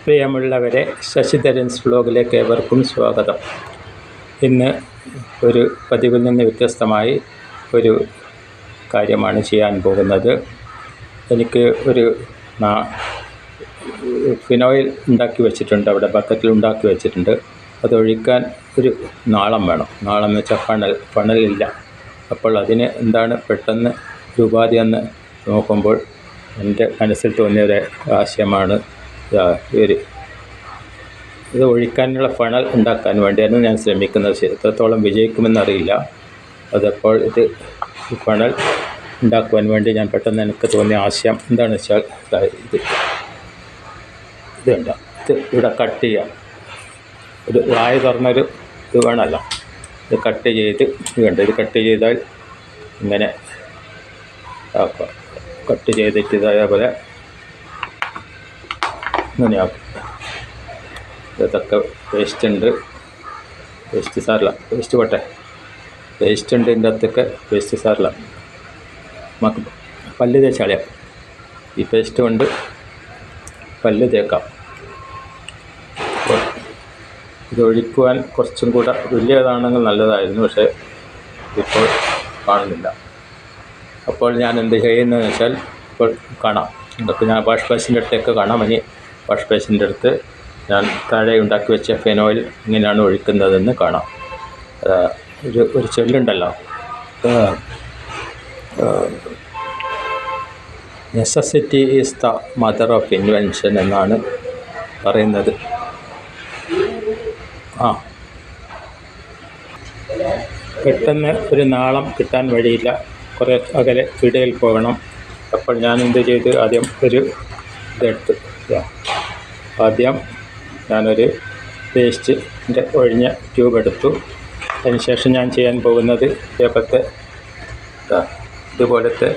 പ്രിയമുള്ളവരെ, ശശിധരൻസ് വ്ലോഗിലേക്ക് ഏവർക്കും സ്വാഗതം. ഇന്ന് ഒരു പതിവിൽ നിന്ന് വ്യത്യസ്തമായി ഒരു കാര്യമാണ് ചെയ്യാൻ പോകുന്നത്. എനിക്ക് ഒരു ഫിനോയിൽ ഉണ്ടാക്കി വെച്ചിട്ടുണ്ട്, അവിടെ ബക്കറ്റിൽ ഉണ്ടാക്കി വെച്ചിട്ടുണ്ട്. അതൊഴിക്കാൻ ഒരു നാളം വേണം. നാളം എന്ന് വെച്ചാൽ ഫണലില്ല. അപ്പോൾ അതിന് എന്താണ് പെട്ടെന്ന് ഒരു ഉപാധി എന്ന് നോക്കുമ്പോൾ എൻ്റെ മനസ്സിൽ തോന്നിയൊരു ആശയമാണ് ഇത് ഒഴിക്കാനുള്ള ഫണൽ ഉണ്ടാക്കാൻ വേണ്ടിയാണ് ഞാൻ ശ്രമിക്കുന്നത്. എത്രത്തോളം വിജയിക്കുമെന്നറിയില്ല. അതപ്പോൾ ഈ ഫണൽ ഉണ്ടാക്കുവാൻ വേണ്ടി ഞാൻ പെട്ടെന്ന് എനിക്ക് തോന്നിയ ആശയം എന്താണെന്ന് വെച്ചാൽ ഇത് ഇവിടെ കട്ട് ചെയ്യാം. ഒരു വായ തുറന്നൊരു ഇത് വേണമല്ലോ. ഇത് കട്ട് ചെയ്ത് ഇത് കട്ട് ചെയ്താൽ ഇങ്ങനെ ആക്കുക. കട്ട് ചെയ്തിട്ട് ഇതേപോലെ ഇങ്ങനെയാക്കും. ഇതൊക്കെ വേസ്റ്റ് ഉണ്ട്, വേസ്റ്റ് സാറില്ല, വേസ്റ്റ് പോട്ടെ, വേസ്റ്റ് ഉണ്ട് ഇതിൻ്റെ അകത്തൊക്കെ, വേസ്റ്റ് സാറില്ല. നമുക്ക് പല്ല് തേച്ചാളിയാം. ഈ പേസ്റ്റ് കൊണ്ട് പല്ല് തേക്കാം. ഇത് ഒഴിക്കുവാൻ കുറച്ചും കൂടെ വലിയതാണെങ്കിൽ നല്ലതായിരുന്നു, പക്ഷേ ഇപ്പോൾ കാണുന്നില്ല. അപ്പോൾ ഞാൻ എന്ത് ചെയ്യുന്നതെന്ന് വെച്ചാൽ ഇപ്പോൾ കാണാം. ഇതൊക്കെ ഞാൻ വാഷ് ബേസിൻ്റെ അടുത്തേക്ക് കാണാം. ഇനി വാഷ് ബേസിൻ്റെ അടുത്ത് ഞാൻ താഴെ ഉണ്ടാക്കി വെച്ച ഫിനോയിൽ ഇങ്ങനെയാണ് ഒഴിക്കുന്നതെന്ന് കാണാം. ഒരു ചൊല്ലുണ്ടല്ലോ, necessity is the mother of invention എന്നാണ് പറയുന്നത്. പെട്ടെന്ന് ഒരു നാളം കിട്ടാൻ വഴിയില്ല, കുറേ അകലെ കിടയിൽ പോകണം. അപ്പോൾ ഞാൻ എന്ത് ചെയ്ത് ആദ്യം ഒരു ഇതെടുത്ത് ഞാനൊരു പേസ്റ്റിൻ്റെ ഒഴിഞ്ഞ ട്യൂബ് എടുത്തു. അതിനുശേഷം ഞാൻ ചെയ്യാൻ പോകുന്നത് ഇതുപോലത്തെ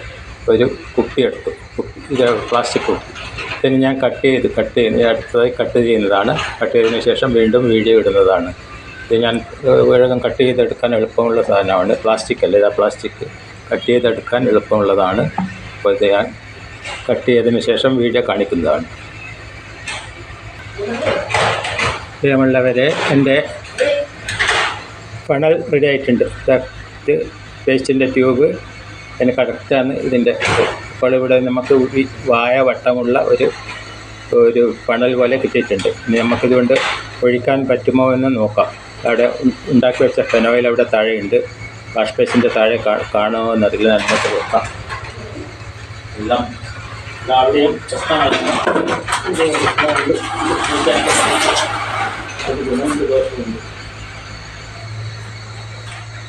ഒരു കുപ്പി എടുത്തു. പ്ലാസ്റ്റിക് കുപ്പി. ഇതിന് ഞാൻ അടുത്തതായി കട്ട് ചെയ്യുന്നതാണ്. കട്ട് ചെയ്തതിന് ശേഷം വീണ്ടും വീഡിയോ ഇടുന്നതാണ്. ഇത് ഞാൻ വേഗം കട്ട് ചെയ്തെടുക്കാൻ എളുപ്പമുള്ള സാധനമാണ്. പ്ലാസ്റ്റിക് അല്ല, ഇതാ പ്ലാസ്റ്റിക്. കട്ട് ചെയ്തെടുക്കാൻ എളുപ്പമുള്ളതാണ്. അപ്പോൾ ഇത് ഞാൻ കട്ട് ചെയ്തതിന് ശേഷം വീഡിയോ കാണിക്കുന്നതാണ്. പ്രിയമുള്ളവരെ, എൻ്റെ ഫണൽ റെഡി ആയിട്ടുണ്ട്. ഇത് പേസ്റ്റിൻ്റെ ട്യൂബ് അതിന് കറക്റ്റാണ് ഇതിൻ്റെ. അപ്പോൾ ഇവിടെ നമുക്ക് ഈ വായ വട്ടമുള്ള ഒരു ഫണൽ പോലെ കിട്ടിയിട്ടുണ്ട്. ഇനി നമുക്കിതുകൊണ്ട് ഒഴിക്കാൻ പറ്റുമോ എന്ന് നോക്കാം. അവിടെ ഉണ്ടാക്കി വെച്ച ഫെനോയിൽ അവിടെ താഴെയുണ്ട്. വാഷ് ബേസിൻ്റെ താഴെ കാണുമോ എന്നറിയില്ല. നമുക്ക് നോക്കാം. എല്ലാം രാവിലെയും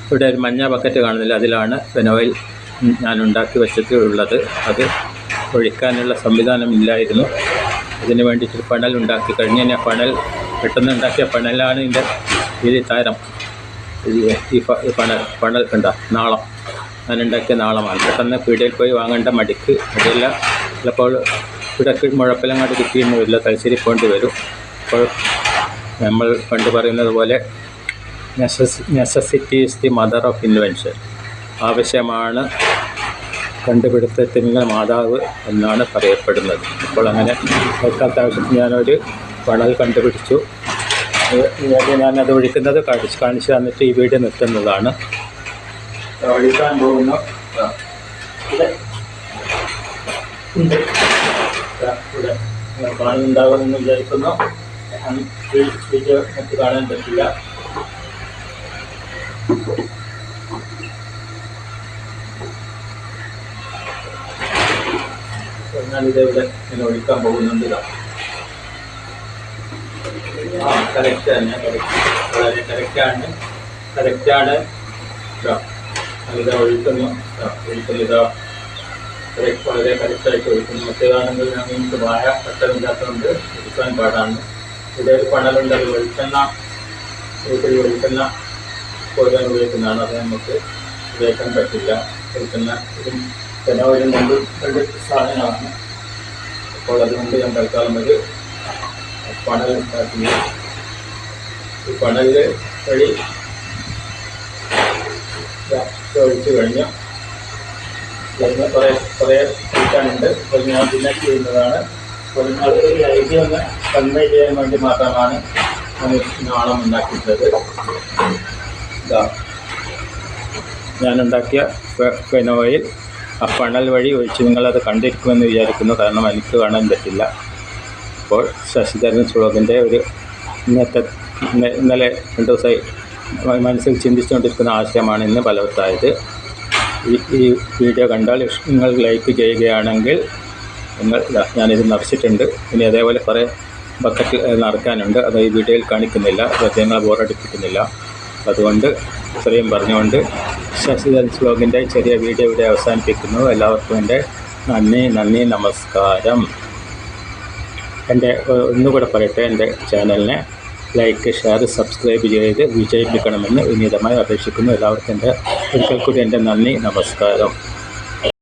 ഇവിടെ ഒരു മഞ്ഞ ബക്കറ്റ് കാണുന്നില്ല, അതിലാണ് ഫെനോയിൽ ഞാൻ ഉണ്ടാക്കി വെച്ചിട്ടുള്ളത്. അത് ഒഴിക്കാനുള്ള സംവിധാനം ഇല്ലായിരുന്നു. അതിന് വേണ്ടിയിട്ട് ഫണൽ ഉണ്ടാക്കി കഴിഞ്ഞ് ഞാൻ പെട്ടെന്ന് ഉണ്ടാക്കിയ ഫണലാണ് ഇതിൻ്റെ താരം. ഈ ഫണൽ കണ്ട നാളം ഞാൻ ഉണ്ടാക്കിയ നാളമാണ്. പെട്ടെന്ന് പീടികയിൽ പോയി വാങ്ങേണ്ട മടിയല്ല. ചിലപ്പോൾ ഇവിടെ മുഴപ്പിലങ്ങാട് കിട്ടിയെന്ന് വരില്ല, തലശ്ശേരി പോകേണ്ടി വരും. അപ്പോൾ നമ്മൾ പണ്ട് പറയുന്നത് പോലെ necessity is the mother of invention. ആവശ്യമാണ് കണ്ടുപിടുത്തത്തിൻ്റെ മാതാവ് എന്നാണ് പറയപ്പെടുന്നത്. അപ്പോൾ അങ്ങനെ വെക്കാത്ത ആവശ്യത്തിന് ഞാനൊരു ഫണൽ കണ്ടുപിടിച്ചു. ഞാനത് ഒഴിക്കുന്നത് കാണിച്ചു തന്നിട്ട് ഈ വീഡിയോ നിർത്തുന്നതാണ്. ഒഴിക്കാൻ പോകുന്നു. ഇവിടെ കാണുന്നുണ്ടാകുമെന്ന് വിചാരിക്കുന്നു. വീഡിയോ നമുക്ക് കാണാൻ പറ്റില്ല. ഞാനിതിവിടെ ഇങ്ങനെ ഒഴിക്കാൻ പോകുന്നുണ്ട്. കറക്റ്റ് തന്നെ, വളരെ കറക്റ്റാണ്. ഇതാ ഒഴിക്കുന്നു. ഇതാ വളരെ കറക്റ്റായിട്ട് ഒഴിക്കുന്നു. മറ്റേതാണെങ്കിൽ നമുക്ക് വായ പെട്ടെന്നില്ലാത്തതുകൊണ്ട് ഒഴിക്കാൻ പാടാണ്. ഇവിടെ ഒരു പണലുണ്ട്, അത് വെളിച്ചെണ്ണ കോരാൻ ഉപയോഗിക്കുന്നതാണ്. അത് നമുക്ക് ഉപയോഗിക്കാൻ പറ്റില്ല. വെളിച്ചെണ്ണ ഇതും ഫെനോയിലും രണ്ട് സാധനമാണ്. അപ്പോൾ അതുകൊണ്ട് ഞാൻ തൽക്കാലം ഒരു പണൽ ഉണ്ടാക്കി. ഈ പണലിൽ വഴി ഒഴിച്ച് കഴിഞ്ഞു. കുറേ ഒഴിക്കാനുണ്ട്. അപ്പോൾ ഞാൻ പിന്നെ ചെയ്യുന്നതാണ്. അപ്പോൾ നിങ്ങൾക്ക് ഈ ഐഡിയ ഒന്ന് കൺവേ ചെയ്യാൻ വേണ്ടി മാത്രമാണ് നാളം ഉണ്ടാക്കിയിട്ടുള്ളത്. ഞാനുണ്ടാക്കിയ ഫെനോയിൽ ആ ഫണൽ വഴി ഒഴിച്ച് നിങ്ങളത് കണ്ടിരിക്കുമെന്ന് വിചാരിക്കുന്നു. കാരണം എനിക്ക് കാണാൻ പറ്റില്ല. അപ്പോൾ ശശിധരൻ സ്ലോഗിൻ്റെ ഒരു ഇന്നലെ 2 ദിവസമായി മനസ്സിൽ ചിന്തിച്ചുകൊണ്ടിരിക്കുന്ന ആശയമാണ് ഇന്ന് ഫലവത്തായത്. ഈ വീഡിയോ കണ്ടാൽ നിങ്ങൾ ലൈക്ക് ചെയ്യുകയാണെങ്കിൽ ഞാനിത് നിറച്ചിട്ടുണ്ട്. ഇനി അതേപോലെ കുറേ ബക്കറ്റ് നടക്കാനുണ്ട്. അത് ഈ വീഡിയോയിൽ കാണിക്കുന്നില്ല, പ്രത്യേകങ്ങൾ ബോറടിപ്പിക്കുന്നില്ല. അതുകൊണ്ട് ഇത്രയും പറഞ്ഞുകൊണ്ട് ശശിധരൻ സ്ലോഗിൻ്റെ ചെറിയ വീഡിയോ ഇവിടെ അവസാനിപ്പിക്കുന്നു. എല്ലാവർക്കും എൻ്റെ നന്ദി, നമസ്കാരം. ഒന്നുകൂടെ പറയട്ടെ, എൻ്റെ ചാനലിനെ ലൈക്ക്, ഷെയർ, സബ്സ്ക്രൈബ് ചെയ്ത് വിജയിപ്പിക്കണമെന്ന് വിനീതമായി അപേക്ഷിക്കുന്നു. എല്ലാവർക്കും ഒരിക്കൽ കൂടി എൻ്റെ നന്ദി, നമസ്കാരം.